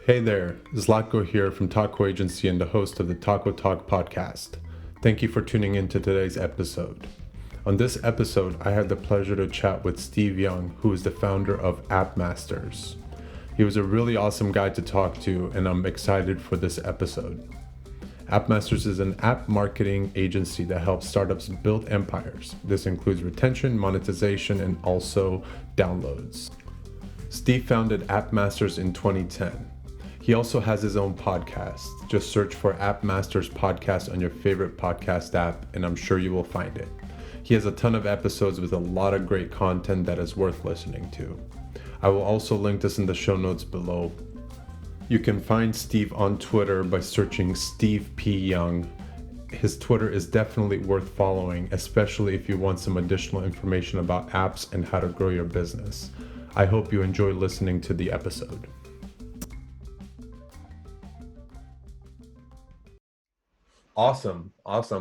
Hey there, Zlatko here from Taco Agency and the host of the Taco Talk podcast. Thank you for tuning in to today's episode. On this episode, I had the pleasure to chat with Steve Young, who is the founder of AppMasters. He was a really awesome guy to talk to, and I'm excited for this episode. AppMasters is an app marketing agency that helps startups build empires. This includes retention, monetization, and also downloads. Steve founded AppMasters in 2010. He also has his own podcast. Just search for AppMasters podcast on your favorite podcast app, and I'm sure you will find it. He has a ton of episodes with a lot of great content that is worth listening to. I will also link this in the show notes below. You can find Steve on Twitter by searching Steve P. Young. His Twitter is definitely worth following, especially if you want some additional information about apps and how to grow your business. I hope you enjoy listening to the episode. Awesome.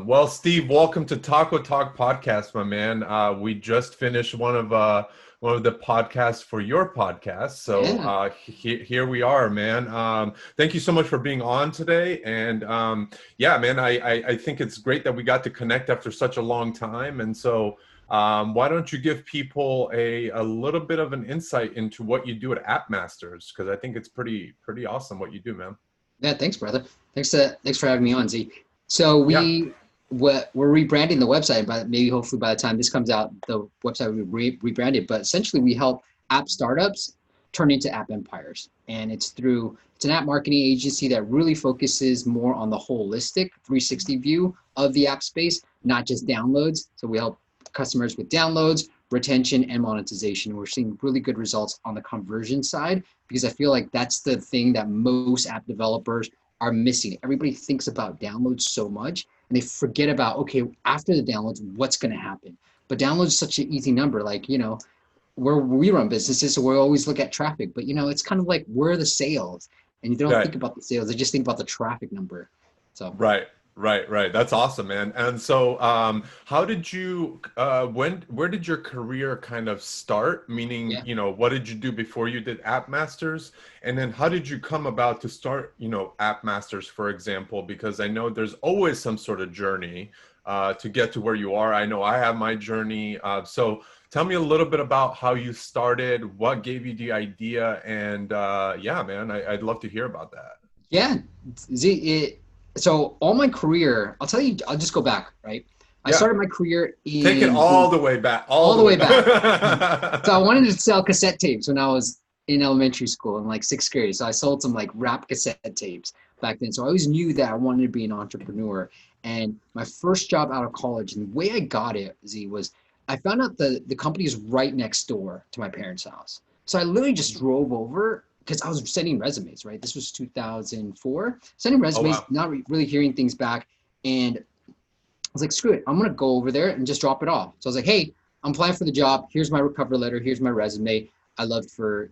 Well, Steve, welcome to Taco Talk podcast, my man. We just finished one of the podcasts for your podcast, so here we are, man. Thank you so much for being on today, and man, I think it's great that we got to connect after such a long time, and so why don't you give people a little bit of an insight into what you do at AppMasters, because I think it's pretty awesome what you do, man. Yeah, thanks, brother. Thanks for having me on, Z. So we're rebranding the website, but maybe hopefully by the time this comes out, the website will be rebranded. But essentially, we help app startups turn into app empires, and it's an app marketing agency that really focuses more on the holistic 360 view of the app space, not just downloads. So we help customers with downloads, retention, and monetization. We're seeing really good results on the conversion side because I feel like that's the thing that most app developers are missing. Everybody thinks about downloads so much and they forget about, okay, after the downloads, what's going to happen? But downloads is such an easy number. Like, we run businesses, so we always look at traffic, but it's kind of like, where are the sales? And you don't think about the sales, they just think about the traffic number. So Right. That's awesome, man. And so, how did you, where did your career kind of start? Meaning, what did you do before you did AppMasters? And then how did you come about to start, AppMasters, for example? Because I know there's always some sort of journey to get to where you are. I know I have my journey. So tell me a little bit about how you started, what gave you the idea, and man, I'd love to hear about that. Yeah, So all my career, I'll tell you, I'll just go back, right? I started my career Take it all the way back. All the way back. So I wanted to sell cassette tapes when I was in elementary school in like 6th grade. So I sold some like rap cassette tapes back then. So I always knew that I wanted to be an entrepreneur. And my first job out of college, and the way I got it, Z, was I found out the company is right next door to my parents' house. So I literally just drove over because I was sending resumes, right? This was 2004, sending resumes, not really hearing things back. And I was like, screw it, I'm gonna go over there and just drop it off. So I was like, hey, I'm applying for the job. Here's my cover letter. Here's my resume. I'd love to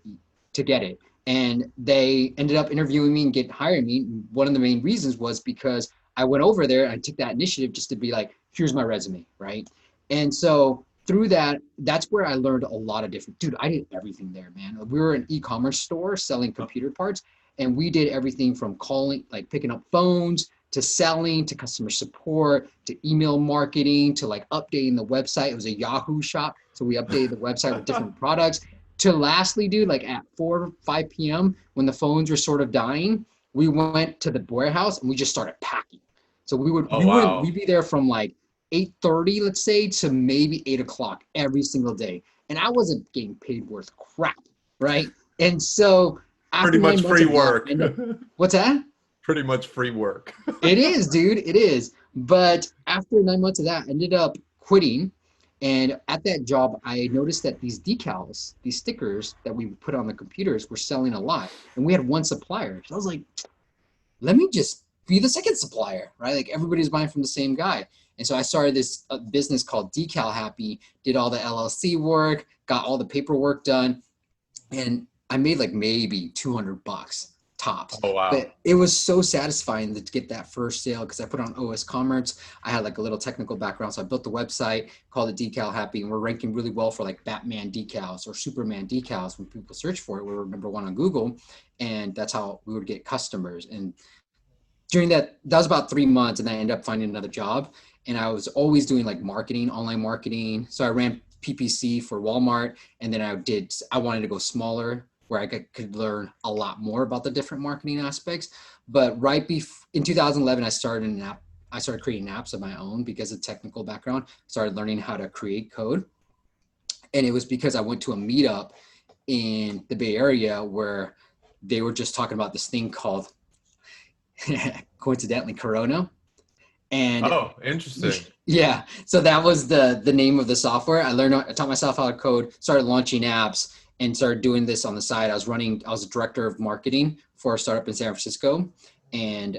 get it. And they ended up interviewing me and hiring me. One of the main reasons was because I went over there and I took that initiative just to be like, here's my resume, right? And so through that, that's where I learned a lot of different, dude, I did everything there, man. We were an e-commerce store selling computer parts, and we did everything from calling, like picking up phones, to selling, to customer support, to email marketing, to like updating the website. It was a Yahoo shop, so we updated the website with different products. To lastly, dude, like at 4 or 5 p.m. when the phones were sort of dying, we went to the warehouse and we just started packing. So we'd be there from like 8:30, let's say, to maybe 8 o'clock every single day. And I wasn't getting paid worth crap, right? And so after pretty much free work. What's that? Pretty much free work. It is, dude. It is. But after 9 months of that, I ended up quitting. And at that job, I noticed that these decals, these stickers that we put on the computers were selling a lot. And we had one supplier. So I was like, let me just be the second supplier, right? Like everybody's buying from the same guy. And so I started this business called Decal Happy, did all the LLC work, got all the paperwork done. And I made like maybe $200 tops. Oh, wow. But it was so satisfying to get that first sale because I put on OS Commerce. I had like a little technical background. So I built the website, called it Decal Happy, and we're ranking really well for like Batman decals or Superman decals. When people search for it, we were number one on Google. And that's how we would get customers. And during that was about 3 months, and then I ended up finding another job. And I was always doing like marketing, online marketing. So I ran PPC for Walmart, and then I wanted to go smaller where I could learn a lot more about the different marketing aspects. But in 2011, I started an app. I started creating apps of my own because of technical background. Started learning how to create code, and it was because I went to a meetup in the Bay Area where they were just talking about this thing called coincidentally Corona. And Oh, interesting. yeah, so that was the name of the software. I taught myself how to code, started launching apps, and started doing this on the side. I was a director of marketing for a startup in San Francisco. And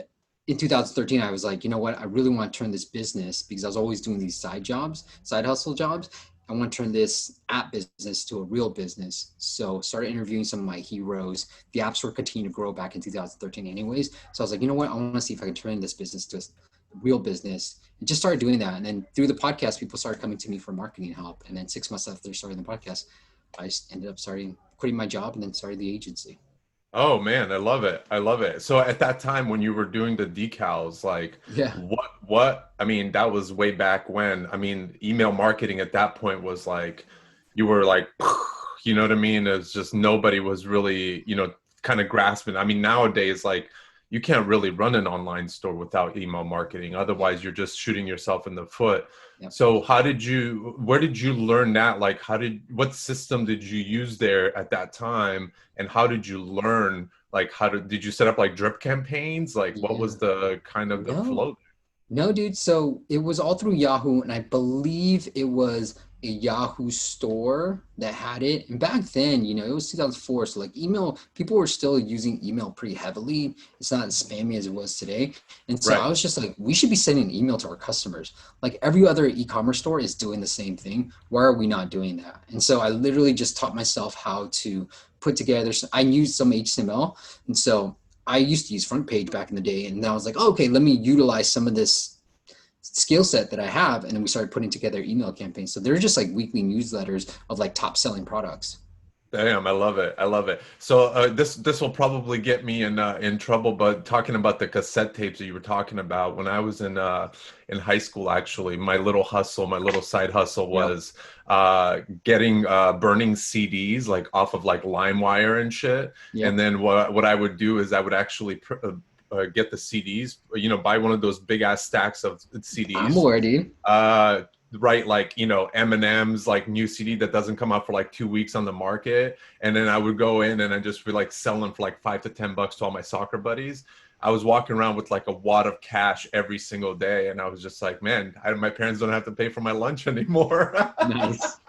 in 2013, I was like, you know what? I really want to turn this business, because I was always doing these side hustle jobs. I want to turn this app business to a real business. So started interviewing some of my heroes. The apps were continuing to grow back in 2013 anyways. So I was like, you know what? I want to see if I can turn this business to a real business, and just started doing that. And then through the podcast, people started coming to me for marketing help. And then 6 months after starting the podcast, I just ended up quitting my job and then started the agency. Oh man, I love it. I love it. So at that time when you were doing the decals, like Yeah. I mean, that was way back when. I mean, email marketing at that point was like you were like, you know what I mean? It's just nobody was really, kind of grasping. I mean, nowadays, like you can't really run an online store without email marketing. Otherwise, you're just shooting yourself in the foot. Yep. So where did you learn that? Like, what system did you use there at that time? And how did you learn, like, did you set up like drip campaigns? Like, what Yeah. was the kind of the No. flow? No, dude. So it was all through Yahoo, and I believe it was a Yahoo store that had it. And back then, it was 2004, so like email, people were still using email pretty heavily. It's not as spammy as it was today. And so I Right. was just like, we should be sending an email to our customers. Like every other e-commerce store is doing the same thing. Why are we not doing that? And so I literally just taught myself how to put together. I used some HTML, and so I used to use front page back in the day, and then I was like, oh, okay, let me utilize some of this skill set that I have. And then we started putting together email campaigns. So they're just like weekly newsletters of like top selling products. Damn, I love it. I love it. So this will probably get me in trouble, but talking about the cassette tapes that you were talking about, when I was in high school, actually, my little side hustle Yep. was getting burning CDs like off of like LimeWire and shit. And Yep. then what I would do is I would actually get the CDs, buy one of those big ass stacks of I'm CDs. aware, dude. Right, like Eminem's like new CD that doesn't come out for like 2 weeks on the market, and then I would go in and I just be like selling for like $5 to $10 to all my soccer buddies. I was walking around with like a wad of cash every single day, and I was just like, man, my parents don't have to pay for my lunch anymore. Nice.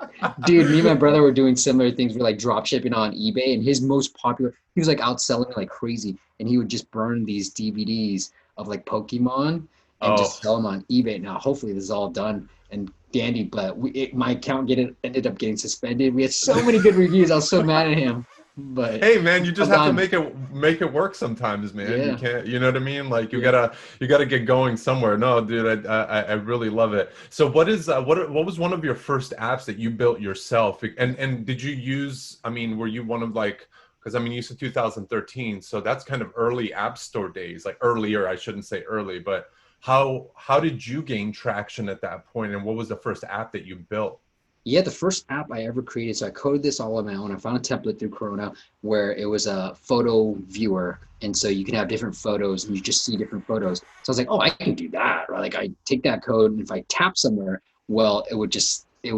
Dude, me and my brother were doing similar things. We're like drop shipping on eBay, and his most popular, he was like outselling like crazy, and he would just burn these DVDs of like Pokemon and just Oh, sell them on eBay. Now, hopefully this is all done and dandy, but my account ended up getting suspended. We had so many good reviews. I was so mad at him, but hey man, you it's all just have to done. make it work sometimes, man. You Yeah. can't, you know what I mean? Like Yeah. you gotta get going somewhere. No, dude, I really love it. So what was one of your first apps that you built yourself? And did you use? I mean, were you one of like? Because I mean, you said 2013, so that's kind of early App Store days, like earlier. I shouldn't say early, but how did you gain traction at that point, and what was the first app that you built? Yeah, the first app I ever created. So I coded this all on my own. I found a template through Corona where it was a photo viewer. And so you can have different photos and you just see different photos. So I was like, oh, I can do that, right? Like I take that code, and if I tap somewhere, well, it would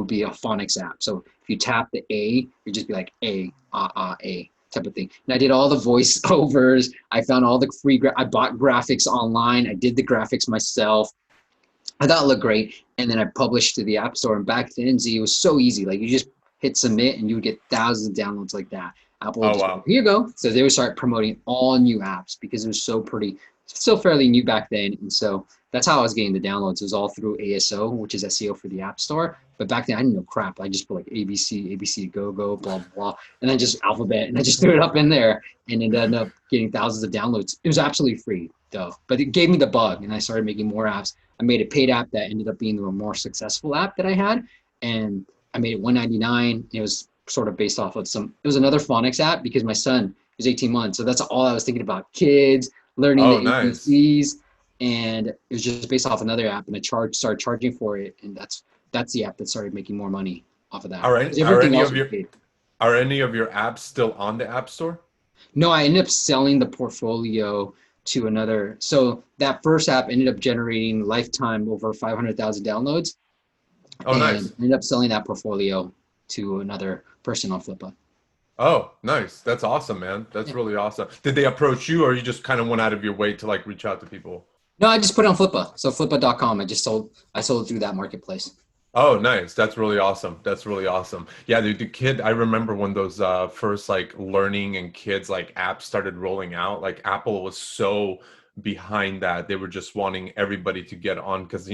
be a phonics app. So if you tap the A, it'd just be like A type of thing. And I did all the voiceovers. I found all the I bought graphics online. I did the graphics myself. I thought it looked great. And then I published to the App Store. And back then, Z, it was so easy. Like you just hit submit and you would get thousands of downloads like that. Apple would Oh just be like, wow. here you go. So they would start promoting all new apps because it was still fairly new back then. And so that's how I was getting the downloads. It was all through ASO, which is SEO for the App Store. But back then I didn't know crap. I just put like ABC, ABC go go, blah blah, and then just alphabet, and I just threw it up in there, and it ended up getting thousands of downloads. It was absolutely free though, but it gave me the bug, and I started making more apps. I made a paid app that ended up being the more successful app that I had, and I made it $199. It was sort of based off of it was another phonics app because my son was 18 months, so that's all I was thinking about: kids learning the Oh, nice. ABCs, and it was just based off another app, and started charging for it, and that's the app that started making more money off of that. Are Because any, are everything any else of was your paid. are any of your apps still on the App Store? No, I ended up selling the portfolio to another. So that first app ended up generating lifetime over 500,000 downloads, Oh, and nice. ended up selling that portfolio to another person on Flippa. Oh, nice. That's awesome, man. That's Yeah. really awesome. Did they approach you, or you just kind of went out of your way to like reach out to people? No, I just put it on Flippa. So Flippa.com. I sold it through that marketplace. Oh, nice. That's really awesome. That's really awesome. Yeah, the kid, I remember when those first like learning and kids like apps started rolling out, like Apple was so behind that. They were just wanting everybody to get on because,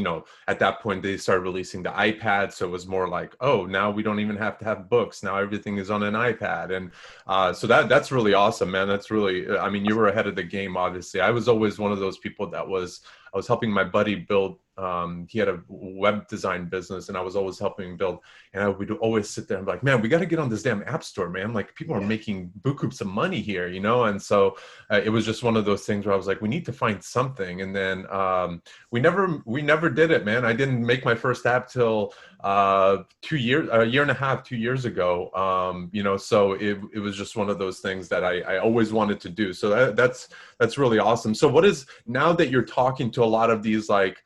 at that point they started releasing the iPad. So it was more like, oh, now we don't even have to have books. Now everything is on an iPad. And so that's really awesome, man. That's really, I mean, you were ahead of the game, obviously. I was always one of those people I was helping my buddy build. He had a web design business, and I was always helping him build. And I would always sit there and be like, "Man, we got to get on this damn app store, man! Like, people are Yeah. making buku of money here, you know." And so it was just one of those things where I was like, "We need to find something." And then we never did it, man. I didn't make my first app till a year and a half, 2 years ago. So it was just one of those things that I always wanted to do. So that's really awesome. So what is now that you're talking to a lot of these like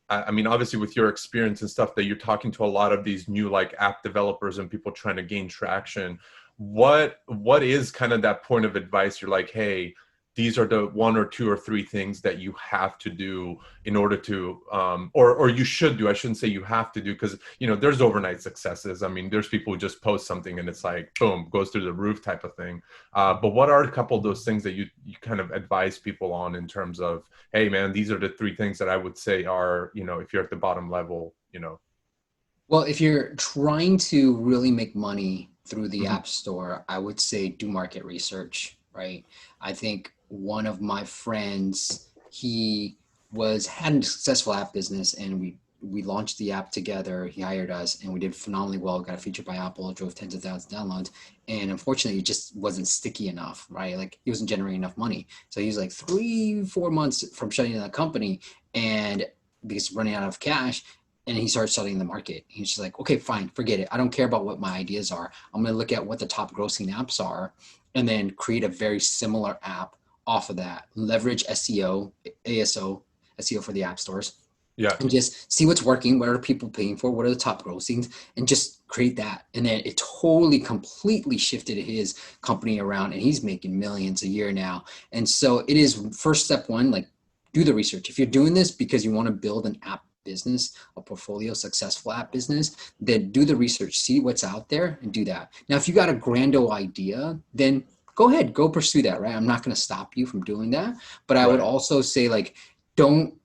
I mean, obviously with your experience and stuff that you're talking to a lot of these new like app developers and people trying to gain traction, what is kind of that point of advice you're like, hey, these are the one or two or three things that you have to do in order to or you should do. I shouldn't say you have to do, because there's overnight successes. I mean, there's people who just post something and it's like boom, goes through the roof type of thing. But what are a couple of those things that you kind of advise people on in terms of, hey man, these are the three things that I would say are, if you're at the bottom level. Well, if you're trying to really make money through the Hmm. App Store, I would say do market research, right? I think one of my friends, he had a successful app business, and we launched the app together. He hired us, and we did phenomenally well. Got featured by Apple, drove tens of thousands of downloads, and unfortunately, it just wasn't sticky enough, right? Like he wasn't generating enough money. So he was like 3-4 months from shutting down the company, and because running out of cash, and he started studying the market. He's just like, okay, fine, forget it. I don't care about what my ideas are. I'm going to look at what the top grossing apps are, and then create a very similar app off of that. Leverage SEO, ASO, SEO for the app stores, Yeah. and just see what's working. What are people paying for? What are the top grossings? And just create that. And then it totally, completely shifted his company around, and he's making millions a year now. And so it is first step one, like do the research. If you're doing this because you want to build an app business, a portfolio, successful app business, then do the research, see what's out there and do that. Now, if you got a grando idea, then go ahead, go pursue that, right? I'm not going to stop you from doing that. But I would Right. also say, like, don't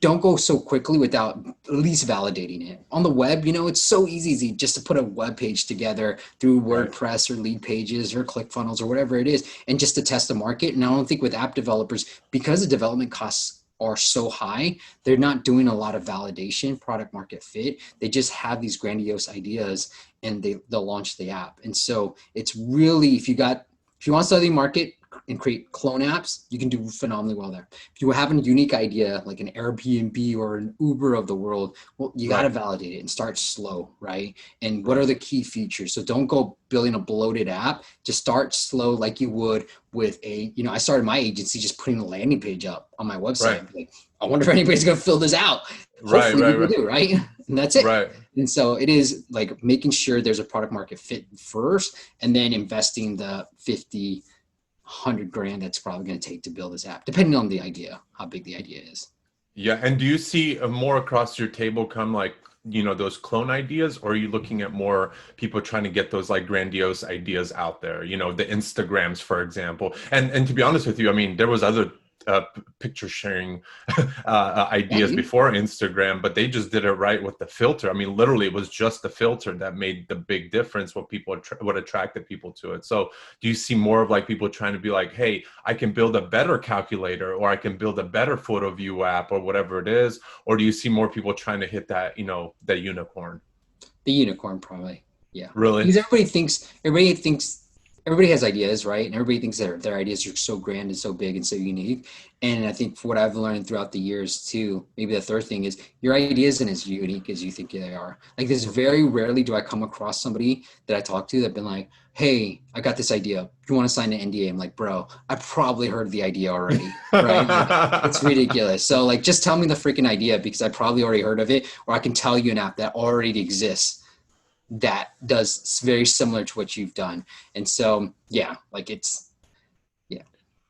don't go so quickly without at least validating it. On the web, it's so easy just to put a web page together through Right. WordPress or Lead Pages or ClickFunnels or whatever it is, and just to test the market. And I don't think with app developers, because the development costs are so high, they're not doing a lot of validation, product market fit. They just have these grandiose ideas, and they'll launch the app. And so it's really, if you want to study the market and create clone apps, you can do phenomenally well there. If you have a unique idea like an Airbnb or an Uber of the world, well, you got to Right. validate it and start slow, right? And what are Right. the key features? So don't go building a bloated app. Just start slow, like you would with I started my agency just putting a landing page up on my Right. website. Like, I wonder if anybody's going to fill this out. Right. Hopefully Right. people Right. do, right? And that's it. Right. And so it is like making sure there's a product market fit first, and then investing the 50, 100 grand that's probably going to take to build this app, depending on the idea, how big the idea is. Yeah. And do you see more across your table come like, those clone ideas, or are you looking at more people trying to get those like grandiose ideas out there, the Instagrams, for example? And to be honest with you, I mean, there was other picture sharing Yeah, ideas dude. before Instagram, but they just did it right with the filter. I mean, literally, it was just the filter that made the big difference. What attracted people to it. So, do you see more of like people trying to be like, "Hey, I can build a better calculator, or I can build a better photo view app, or whatever it is," or do you see more people trying to hit that, that unicorn? The unicorn, probably. Yeah, Really? because everybody has ideas, right? And everybody thinks their ideas are so grand and so big and so unique. And I think for what I've learned throughout the years too, maybe the third thing is your idea isn't as unique as you think they are. Like, there's very rarely do I come across somebody that I talk to that been like, "Hey, I got this idea. You want to sign an NDA?" I'm like, "Bro, I probably heard the idea already." Right? Like, it's ridiculous. So like, just tell me the freaking idea because I probably already heard of it, or I can tell you an app that already exists that does very similar to what you've done. And so, yeah, like yeah,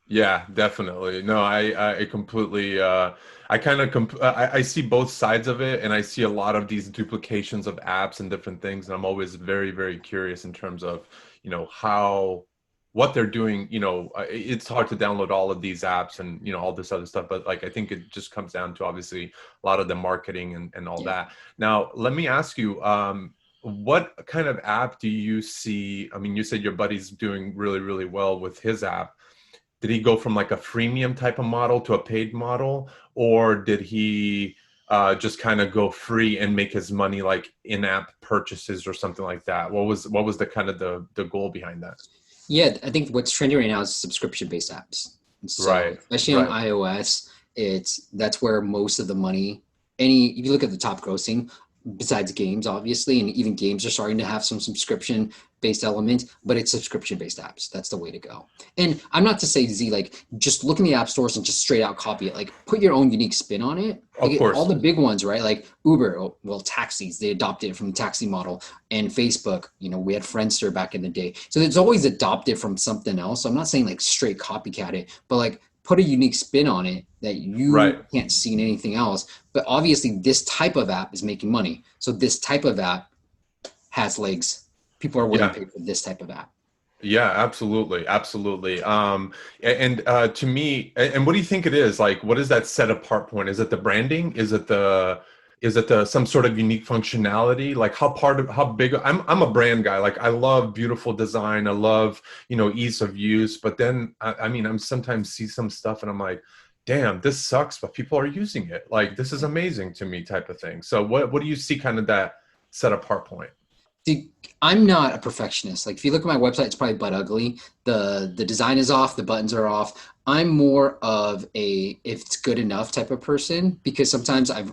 Yeah, definitely. No, I completely, I kind of, I see both sides of it, and I see a lot of these duplications of apps and different things, and I'm always very, very curious in terms of, how, what they're doing. It's hard to download all of these apps and, all this other stuff, but like, I think it just comes down to obviously a lot of the marketing and all yeah. that. Now, let me ask you, what kind of app do you see? I mean, you said your buddy's doing really, really well with his app. Did he go from like a freemium type of model to a paid model, or did he just kind of go free and make his money like in-app purchases or something like that? What was the kind of the goal behind that? Yeah, I think what's trendy right now is subscription-based apps. And so, Right, especially on right, iOS, that's where most of the money. If you look at the top grossing, besides games, obviously, and even games are starting to have some subscription-based elements, but it's subscription-based apps. That's the way to go. And I'm not to say Z like just look in the app stores and just straight out copy it. Like, put your own unique spin on it. of All course. the big ones, right? Like Uber, well, taxis, they adopted it from the taxi model, and Facebook, we had Friendster back in the day. So it's always adopted from something else. So I'm not saying like straight copycat it, but like put a unique spin on it that Right. you can't see in anything else. But obviously, this type of app is making money. So this type of app has legs. People are willing Yeah. to pay for this type of app. Yeah, absolutely, absolutely. And to me, and what do you think it is? Like, what is that set apart point? Is it the branding? Is it the some sort of unique functionality? Like, how big? I'm a brand guy. Like, I love beautiful design. I love ease of use. But then I mean, I'm sometimes see some stuff and I'm like, damn, this sucks, but people are using it. Like, this is amazing to me, type of thing. So what do you see kind of that set apart point? See, I'm not a perfectionist. Like, if you look at my website, it's probably butt ugly. The design is off, the buttons are off. I'm more of a if it's good enough type of person because sometimes I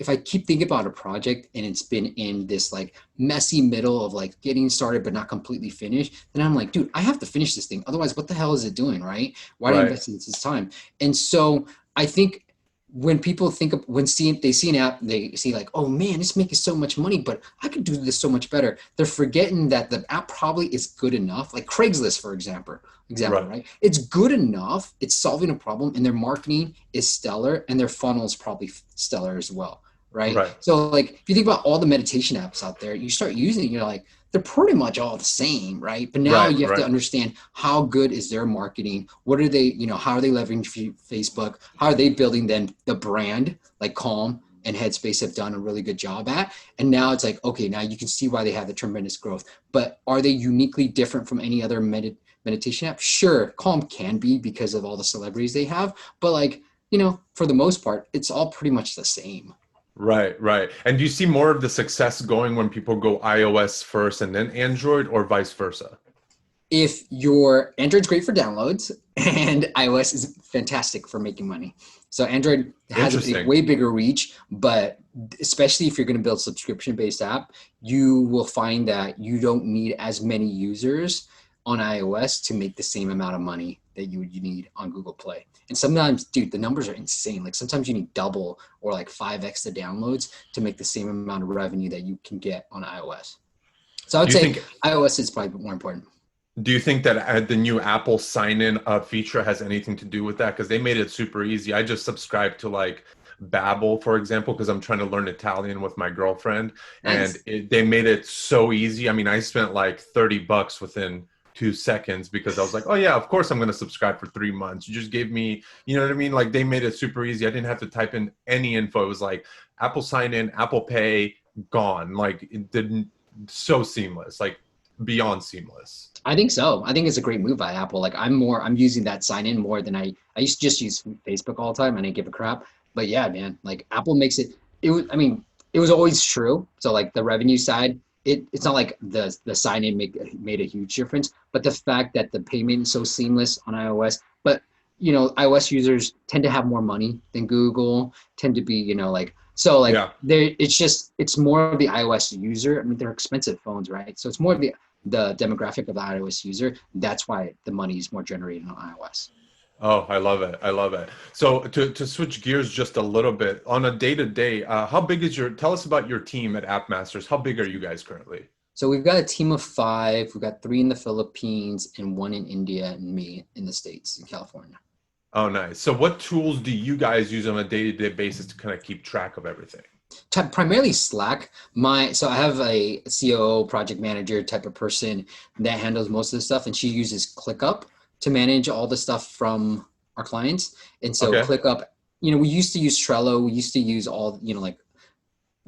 if I keep thinking about a project and it's been in this like messy middle of like getting started but not completely finished, then I'm like, dude, I have to finish this thing. Otherwise, what the hell is it doing, right? Why did I Right. invest in this time? And so I think when people think of they see an app, they see like, oh man, it's making so much money, but I could do this so much better. They're forgetting that the app probably is good enough. Like Craigslist, for example, Right. right? It's good enough. It's solving a problem, and their marketing is stellar, and their funnel is probably stellar as well, right? Right. So like, if you think about all the meditation apps out there, you start using it, you're like, they're pretty much all the same, right? But now Right. you have to Right. understand how good is their marketing? What are they, how are they leveraging Facebook? How are they building then the brand like Calm and Headspace have done a really good job at? And now it's like, okay, now you can see why they have the tremendous growth. But are they uniquely different from any other meditation app? Sure, Calm can be because of all the celebrities they have, but like, for the most part, it's all pretty much the same. Right, right. And do you see more of the success going when people go iOS first and then Android, or vice versa? If your Android's great for downloads and iOS is fantastic for making money. So Android has a Interesting. way bigger reach, but especially if you're going to build a subscription-based app, you will find that you don't need as many users on iOS to make the same amount of money that you need on Google Play. And sometimes, dude, the numbers are insane. Like sometimes you need double or like 5x the downloads to make the same amount of revenue that you can get on iOS. So I Do would you say think iOS is probably more important. do you think that the new Apple sign-in feature has anything to do with that? Because they made it super easy. I just subscribed to like Babbel, for example, because I'm trying to learn Italian with my girlfriend, and Nice. they made it so easy. I mean, I spent like $30 within 2 seconds because I was like, oh yeah, of course I'm going to subscribe for 3 months. You just gave me, you know what I mean? Like they made it super easy. I didn't have to type in any info. It was like Apple sign in, Apple Pay, gone. Like it didn't, so seamless, like beyond seamless. I think so. I think it's a great move by Apple. Like I'm using that sign in more than I used to just use Facebook all the time. I didn't give a crap. But yeah, man, like Apple makes it was, I mean, it was always true. So like the revenue side, it's not like the sign in made a huge difference, but the fact that the payment is so seamless on iOS, but iOS users tend to have more money than Google, tend to be, like, so like Yeah. it's more of the iOS user. I mean, they're expensive phones, right? So it's more of the demographic of the iOS user. That's why the money is more generated on iOS. Oh, I love it. I love it. So to switch gears just a little bit on a day to day, how big is tell us about your team at AppMasters. How big are you guys currently? So we've got a team of 5. We've got 3 in the Philippines and 1 in India and me in the States, in California. Oh, nice. So what tools do you guys use on a day-to-day basis to kind of keep track of everything? Primarily Slack. So I have a COO, project manager type of person that handles most of the stuff, and she uses ClickUp to manage all the stuff from our clients. And so Okay. ClickUp, we used to use Trello. We used to use all, like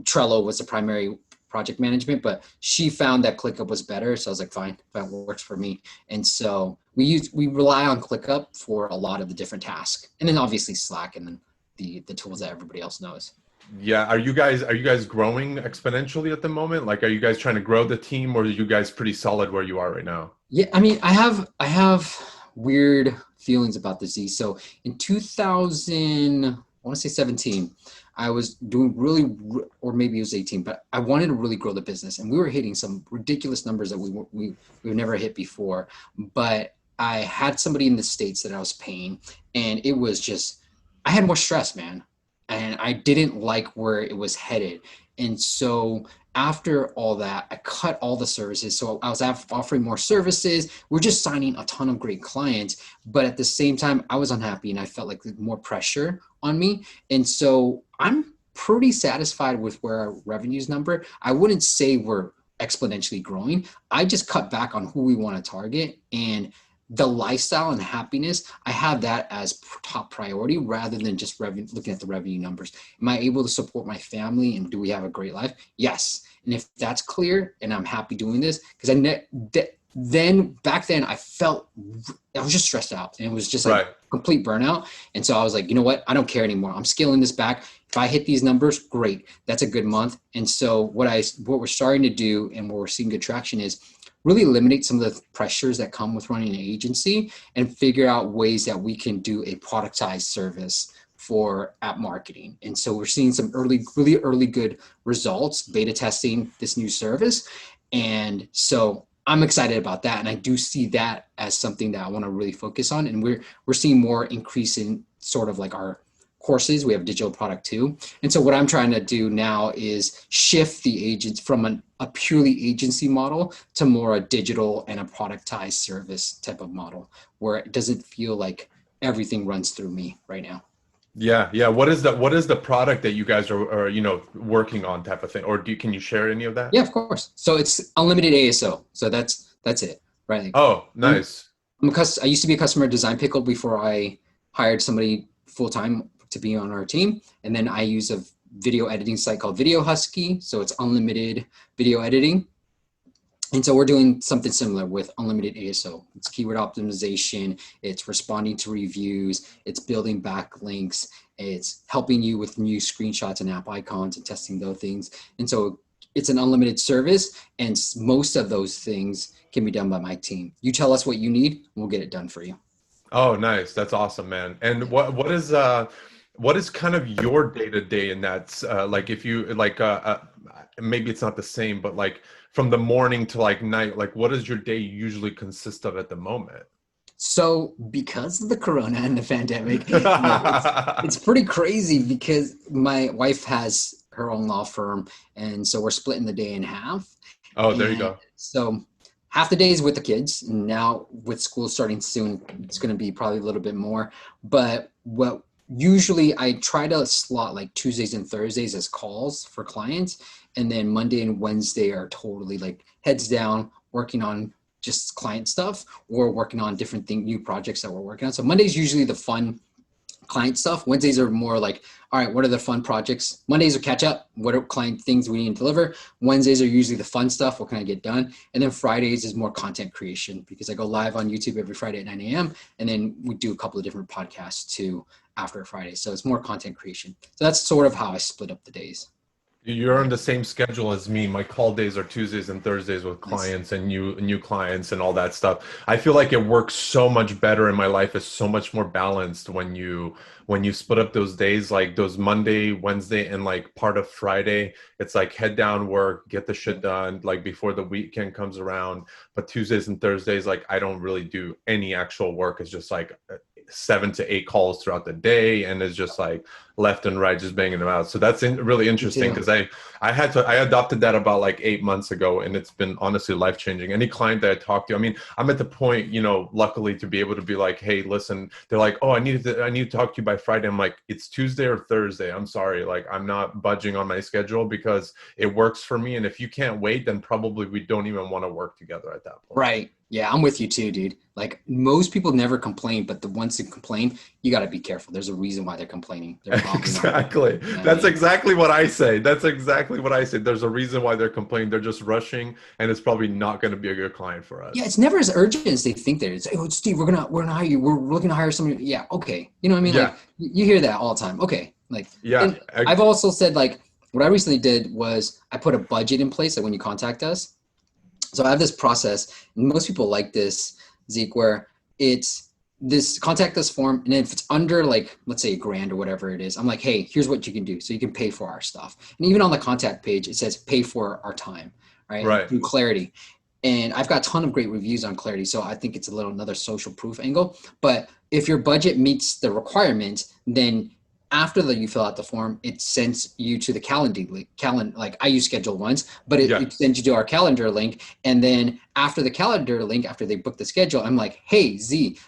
Trello was the primary project management, but she found that ClickUp was better. So I was like, fine, that works for me. And so we rely on ClickUp for a lot of the different tasks, and then obviously Slack, and then the tools that everybody else knows. Yeah. Are you guys growing exponentially at the moment? Like, are you guys trying to grow the team, or are you guys pretty solid where you are right now? Yeah, I mean, I have weird feelings about the Z. So in 2000, I want to say 17, I was doing really, or maybe it was 18, but I wanted to really grow the business, and we were hitting some ridiculous numbers that we've never hit before. But I had somebody in the States that I was paying, and it was just, I had more stress, man, and I didn't like where it was headed. And so after all that, I cut all the services. So I was offering more services. We're just signing a ton of great clients. But at the same time, I was unhappy and I felt like more pressure on me. And so I'm pretty satisfied with where our revenues number. I wouldn't say we're exponentially growing. I just cut back on who we want to target, and the lifestyle and happiness, I have that as top priority rather than just looking at the revenue numbers. Am I able to support my family, and do we have a great life? Yes. And if that's clear and I'm happy doing this, because then back then I was just stressed out, and it was just like Right. complete burnout. And so I was like, you know what? I don't care anymore. I'm scaling this back. If I hit these numbers, great. That's a good month. And so what we're starting to do, and what we're seeing good traction, is really eliminate some of the pressures that come with running an agency and figure out ways that we can do a productized service for app marketing. And so we're seeing some really early good results, beta testing this new service. And so I'm excited about that. And I do see that as something that I want to really focus on. And we're seeing more increase in sort of like our courses. We have digital product too. And so what I'm trying to do now is shift the agents from a purely agency model to more a digital and a productized service type of model, where it doesn't feel like everything runs through me right now. Yeah. Yeah. What is the product that you guys are working on type of thing? Or can you share any of that? Yeah, of course. So it's unlimited ASO. So that's it, right? Like, Oh, I'm, nice. I used to be a customer design pickle before I hired somebody full time to be on our team, and then I use a video editing site called Video Husky. So it's unlimited video editing. And so we're doing something similar with unlimited ASO. It's keyword optimization. It's responding to reviews. It's building backlinks. It's helping you with new screenshots and app icons and testing those things. And so it's an unlimited service, and most of those things can be done by my team. You tell us what you need, and we'll get it done for you. Oh, nice. That's awesome, man. And Yeah. what is kind of your day to day in that like if you like maybe it's not the same, but like from the morning to like night, like what does your day usually consist of at the moment? So because of the corona and the pandemic, it's pretty crazy because my wife has her own law firm, and so we're splitting the day in half. Oh, there you And go. so half the day is with the kids. And now with school starting soon, it's going to be probably a little bit more. But what usually I try to slot like Tuesdays and Thursdays as calls for clients, and then Monday and Wednesday are totally like heads down working on just client stuff or working on different new projects that we're working on. So Monday's usually the fun client stuff. Wednesdays are more like, all right, what are the fun projects? Mondays are catch up. What are client things we need to deliver? Wednesdays are usually the fun stuff. What can I get done? And then Fridays is more content creation because I go live on YouTube every Friday at 9 a.m. And then we do a couple of different podcasts too after Friday. So it's more content creation. So that's sort of how I split up the days. You're on the same schedule as me. My call days are Tuesdays and Thursdays with clients and new clients and all that stuff. I feel like it works so much better in my life. Is so much more balanced when you split up those days, like those Monday, Wednesday, and like part of Friday. It's like head down work, get the shit done, like before the weekend comes around. But Tuesdays and Thursdays, like I don't really do any actual work. It's just like 7 to 8 calls throughout the day, and it's just like left and right, just banging them out. So that's really interesting because I adopted that about like 8 months ago, and it's been honestly life changing. Any client that I talk to, I mean, I'm at the point, luckily to be able to be like, hey, listen, they're like, oh, I need to talk to you by Friday. I'm like, it's Tuesday or Thursday. I'm sorry, like I'm not budging on my schedule because it works for me. And if you can't wait, then probably we don't even want to work together at that point. Right. Yeah, I'm with you too, dude. Like most people never complain, but the ones who complain, you got to be careful. There's a reason why they're complaining. Exactly. That's exactly what I say. That's exactly what I say. There's a reason why they're complaining. They're just rushing, and it's probably not going to be a good client for us. Yeah, it's never as urgent as they think that. It's, oh, Steve, we're gonna hire you. We're looking to hire somebody. Yeah, okay. You know what I mean? Yeah. Like you hear that all the time. Okay. Like yeah. I've also said like what I recently did was I put a budget in place. Like when you contact us. So I have this process, and most people like this, Zeke, where it's this contact us form, and if it's under like, let's say $1,000 or whatever it is, I'm like, hey, here's what you can do. So you can pay for our stuff. And even on the contact page, it says pay for our time, right? Right. Through Clarity. And I've got a ton of great reviews on Clarity. So I think it's another social proof angle. But if your budget meets the requirements, then after you fill out the form, it sends you to the calendar link. Like I use Schedule Once, but it sends you to our calendar link. And then after the calendar link, after they book the schedule, I'm like, hey, Z,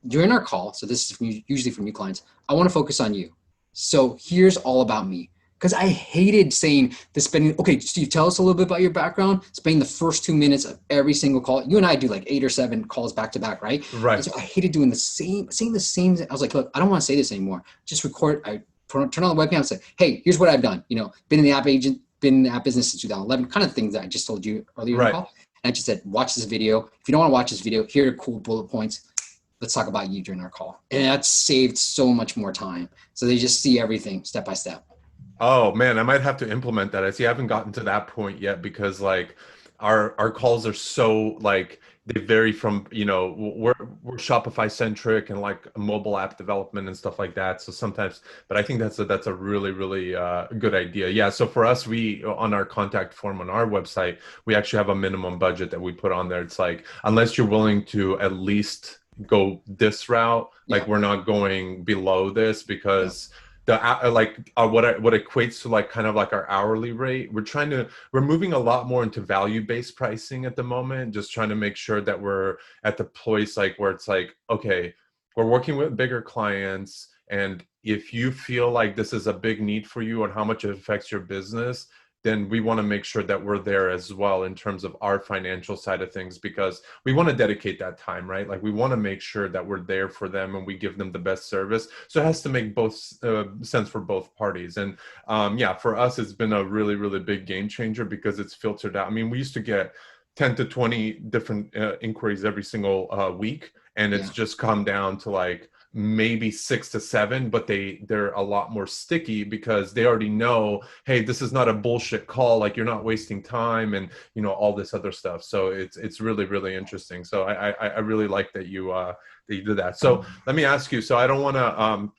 during our call, so this is usually from new clients, I want to focus on you. So here's all about me. Because I hated saying okay, Steve, tell us a little bit about your background. Spending the first 2 minutes of every single call. You and I do like 8 or 7 calls back to back, right? Right. So I hated saying the same. I was like, look, I don't want to say this anymore. Just record. I turn on the webcam and say, hey, here's what I've done. Been in the app business since 2011, kind of things that I just told you earlier in the call. And I just said, watch this video. If you don't want to watch this video, here are cool bullet points. Let's talk about you during our call. And that saved so much more time. So they just see everything step by step. Oh man, I might have to implement that. I haven't gotten to that point yet because like our calls are so like they vary from, we're Shopify centric and like mobile app development and stuff like that. So sometimes, but I think that's a really, really good idea. Yeah. So for us, we, on our contact form on our website, we actually have a minimum budget that we put on there. It's like, unless you're willing to at least go this route, like we're not going below this because what equates to like kind of like our hourly rate. We're moving a lot more into value-based pricing at the moment, just trying to make sure that we're at the place like where it's like, okay, we're working with bigger clients, and if you feel like this is a big need for you and how much it affects your business, then we want to make sure that we're there as well in terms of our financial side of things, because we want to dedicate that time, right? Like we want to make sure that we're there for them and we give them the best service. So it has to make both sense for both parties. And for us, it's been a really, really big game changer because it's filtered out. I mean, we used to get 10 to 20 different inquiries every single week. And it's just come down to like maybe 6 to 7, but they're a lot more sticky because they already know, hey, this is not a bullshit call. Like you're not wasting time and all this other stuff. So it's really, really interesting. So I really like that you did that. So let me ask you, so I don't want to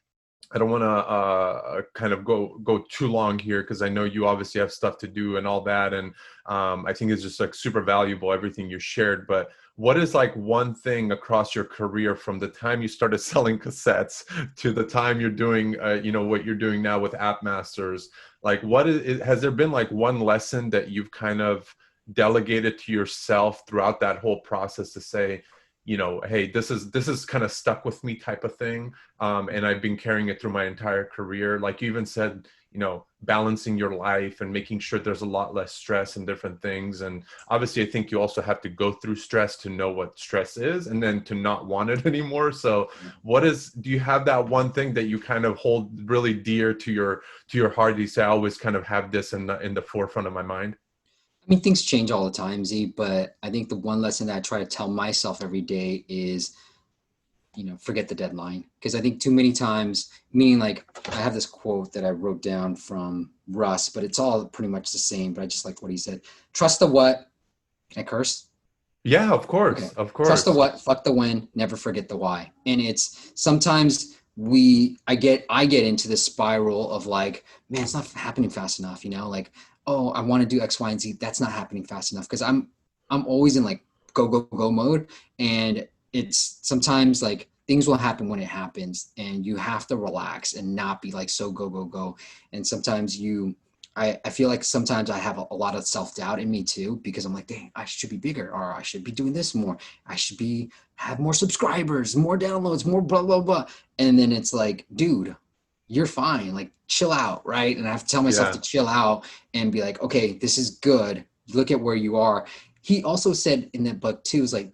kind of go too long here because I know you obviously have stuff to do and all that. And I think it's just like super valuable, everything you shared. But what is like one thing across your career from the time you started selling cassettes to the time you're doing, what you're doing now with AppMasters? Like has there been like one lesson that you've kind of delegated to yourself throughout that whole process to say, hey, this is kind of stuck with me type of thing. And I've been carrying it through my entire career. Like you even said, balancing your life and making sure there's a lot less stress and different things. And obviously, I think you also have to go through stress to know what stress is and then to not want it anymore. So do you have that one thing that you kind of hold really dear to your heart? You say, I always kind of have this in the forefront of my mind. I mean, things change all the time, Z, but I think the one lesson that I try to tell myself every day is, forget the deadline. Because I think too many times, meaning like I have this quote that I wrote down from Russ, but it's all pretty much the same, but I just like what he said. Trust the what. Can I curse? Yeah, of Okay. course. Of Trust the course. what, fuck the when, never forget the why. And it's sometimes I get into this spiral of like, man, it's not happening fast enough, like, oh, I want to do X, Y, and Z. That's not happening fast enough because I'm always in like go, go, go mode. And it's sometimes like things will happen when it happens and you have to relax and not be like so go, go, go. And sometimes I feel like sometimes I have a lot of self-doubt in me too, because I'm like, dang, I should be bigger, or I should be doing this more. I should have more subscribers, more downloads, more blah, blah, blah. And then it's like, dude, you're fine. Like, chill out, right? And I have to tell myself to Yeah. chill out and be like, okay, this is good. Look at where you are. He also said in that book too, is like,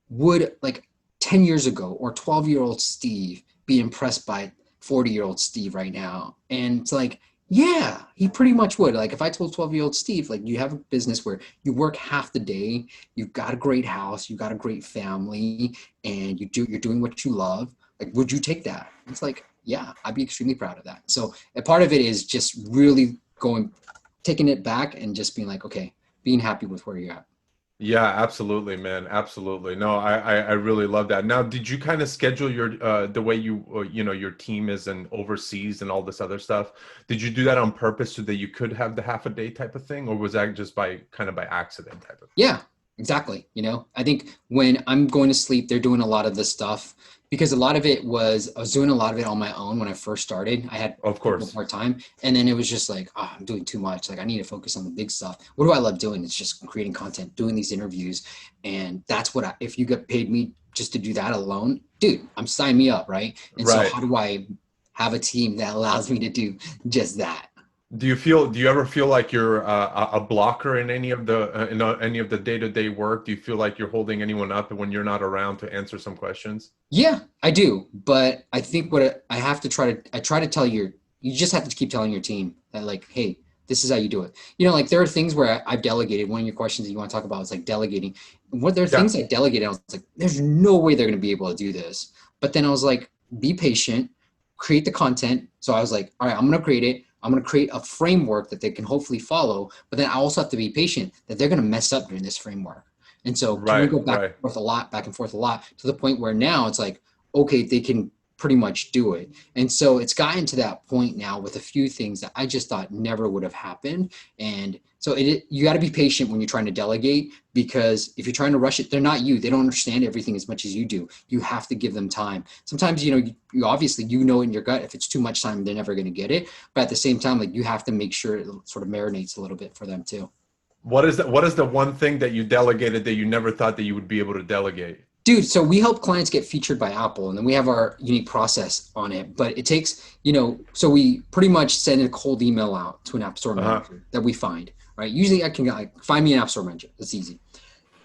would like 10 years ago or 12-year-old Steve be impressed by 40-year-old Steve right now? And it's like, yeah, he pretty much would. Like if I told 12-year-old Steve, like you have a business where you work half the day, you've got a great house, you got a great family, and you're doing what you love, like would you take that? It's like, yeah, I'd be extremely proud of that. So a part of it is just really taking it back and just being like, okay, being happy with where you're at. Yeah, absolutely, man. Absolutely. No, I really love that. Now, did you kind of schedule the way your team is and overseas and all this other stuff? Did you do that on purpose so that you could have the half a day type of thing, or was that just by accident type of thing? Yeah, exactly. I think when I'm going to sleep, they're doing a lot of this stuff because a lot of it I was doing a lot of it on my own when I first started. I had Of people course. part time, and then it was just like, oh, I'm doing too much. Like, I need to focus on the big stuff. What do I love doing? It's just creating content, doing these interviews. And that's if you get paid me just to do that alone, dude, sign me up. Right. And so, Right. how do I have a team that allows me to do just that? Do you ever feel like you're a blocker in any of the day-to-day work? Do you feel like you're holding anyone up when you're not around to answer some questions? Yeah, I do. But I think I have to I try to tell you just have to keep telling your team that like, hey, this is how you do it. Like there are things where I've delegated. One of your questions that you want to talk about is like delegating. What there are Yeah. things I delegated. I was like, there's no way they're going to be able to do this. But then I was like, be patient, create the content. So I was like, all right, I'm going to create it. I'm going to create a framework that they can hopefully follow. But then I also have to be patient that they're going to mess up during this framework. And so can we Right, go right. back and forth a lot to the point where now it's like, okay, they can pretty much do it. And so it's gotten to that point now with a few things that I just thought never would have happened. And so you got to be patient when you're trying to delegate, because if you're trying to rush it, they're not you. They don't understand everything as much as you do. You have to give them time. Sometimes, you obviously, in your gut, if it's too much time, they're never going to get it. But at the same time, like you have to make sure it sort of marinates a little bit for them too. What is the one thing that you delegated that you never thought that you would be able to delegate? Dude, so we help clients get featured by Apple, and then we have our unique process on it. But it takes, so we pretty much send a cold email out to an App Store Uh-huh. manager that we find, right? Usually I can find me an App Store manager. That's easy.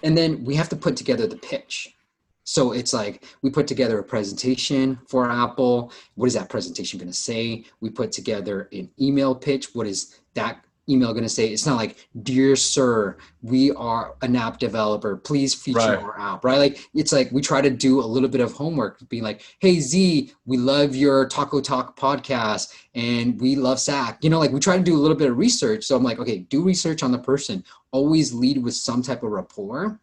And then we have to put together the pitch. So it's like we put together a presentation for Apple. What is that presentation going to say? We put together an email pitch. What is that email going to say? It's not like, dear sir, we are an app developer. Please feature Right. our app, right? Like it's like we try to do a little bit of homework, being like, hey Z, we love your Taco Talk podcast and we love SAC. Like we try to do a little bit of research. So I'm like, okay, do research on the person. Always lead with some type of rapport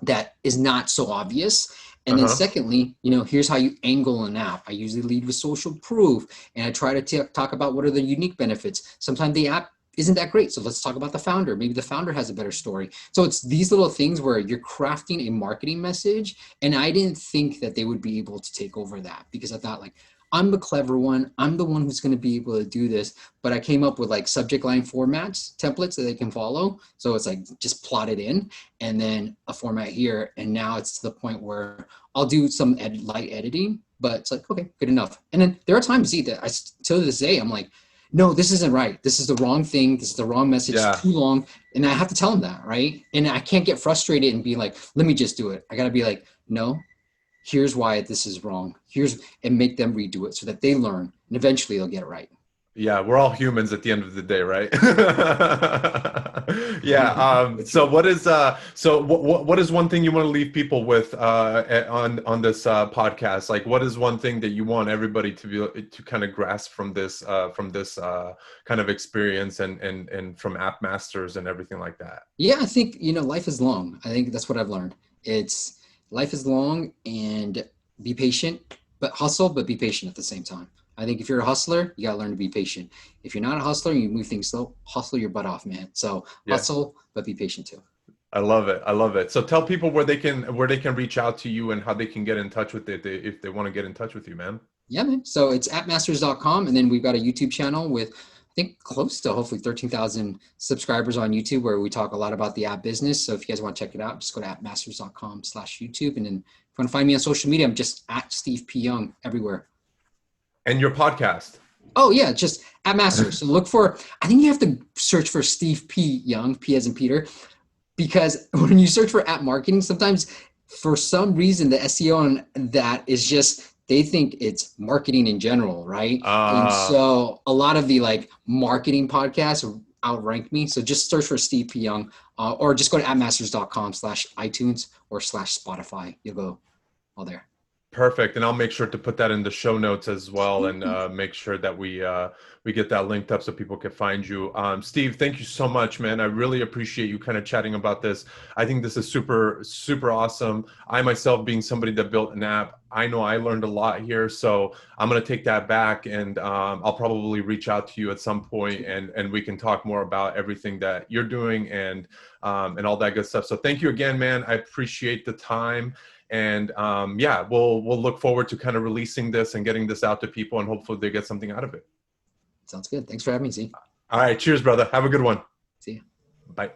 that is not so obvious. And then Uh-huh. secondly, here's how you angle an app. I usually lead with social proof, and I try to talk about what are the unique benefits. Sometimes the app isn't that great, so let's talk about the founder. Maybe the founder has a better story. So it's these little things where you're crafting a marketing message, and I didn't think that they would be able to take over that, because I thought like, I'm the clever one. I'm the one who's going to be able to do this. But I came up with like subject line formats, templates that they can follow. So it's like just plot it in and then a format here. And now it's to the point where I'll do some light editing, but it's like, okay, good enough. And then there are times that till this day, I'm like, no, this isn't right. This is the wrong thing. This is the wrong message. Yeah. It's too long. And I have to tell them that, right? And I can't get frustrated and be like, let me just do it. I got to be like, no, here's why this is wrong. And make them redo it so that they learn and eventually they'll get it right. Yeah, we're all humans at the end of the day, right? Yeah. So what is one thing you want to leave people with on this podcast? Like, what is one thing that you want everybody to kind of grasp from this kind of experience and from AppMasters and everything like that? Yeah, I think, life is long. I think that's what I've learned. Life is long, and be patient, but be patient at the same time. I think if you're a hustler, you got to learn to be patient. If you're not a hustler and you move things slow, hustle your butt off, man. So hustle, but be patient too. I love it. I love it. So tell people where they can reach out to you and how they can get in touch with it if they want to get in touch with you, man. Yeah, man. So it's appmasters.com. And then we've got a YouTube channel with, I think, close to hopefully 13,000 subscribers on YouTube, where we talk a lot about the app business. So if you guys want to check it out, just go to appmasters.com/YouTube. And then if you want to find me on social media, I'm just at Steve P. Young everywhere. And your podcast? Oh, yeah, just AppMasters. So I think you have to search for Steve P. Young, P as in Peter, because when you search for app marketing, sometimes for some reason the SEO on that is just, they think it's marketing in general, right? And so a lot of the like marketing podcasts outrank me. So just search for Steve P. Young, or just go to appmasters.com/iTunes or /Spotify. You'll go all there. Perfect. And I'll make sure to put that in the show notes as well, and make sure that we get that linked up so people can find you. Steve, thank you so much, man. I really appreciate you kind of chatting about this. I think this is super, super awesome. I myself, being somebody that built an app, I know I learned a lot here. So I'm going to take that back, and I'll probably reach out to you at some point, and we can talk more about everything that you're doing and all that good stuff. So thank you again, man. I appreciate the time. And we'll look forward to kind of releasing this and getting this out to people, and hopefully they get something out of it. Sounds good. Thanks for having me, Z. All right. Cheers, brother. Have a good one. See ya. Bye.